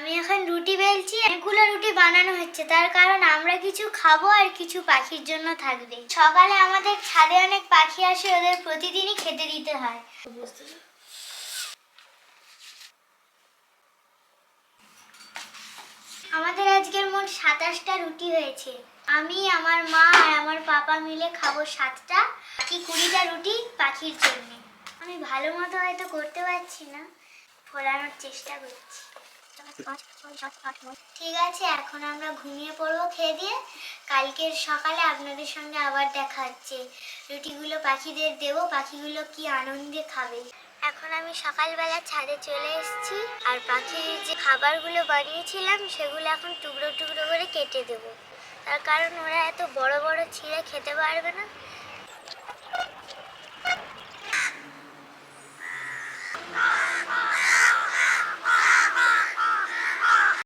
আমি এখন রুটি বেলছি। অনেকগুলো রুটি বানানো হচ্ছে, তার কারণ আমরা কিছু খাবো আর কিছু পাখির জন্য থাকবে। সকালে আমাদের ছাদে অনেক পাখি আসে, ওদের প্রতিদিনই খেতে দিতে হয়। আমাদের আজকের মোট 27টা রুটি হয়েছে। আমি, আমার মা আর আমার পাপা মিলে খাবো 7টা, কি 20টা রুটি পাখির জন্য। আমি ভালো মতো হয়তো করতে পারছি না, ফোলানোর চেষ্টা করছি। ঠিক আছে, এখন আমরা ঘুমিয়ে পড়বো খেয়ে দিয়ে। কালকের সকালে আপনাদের সঙ্গে আবার দেখা হচ্ছে। রুটিগুলো পাখিদের দেবো, পাখিগুলো কি আনন্দে খাবে। এখন আমি সকালবেলা ছাদে চলে এসেছি, আর পাখির যে খাবারগুলো বানিয়েছিলাম সেগুলো এখন টুকরো টুকরো করে কেটে দেবো, তার কারণ ওরা এত বড় বড় ছিঁড়ে খেতে পারবে না।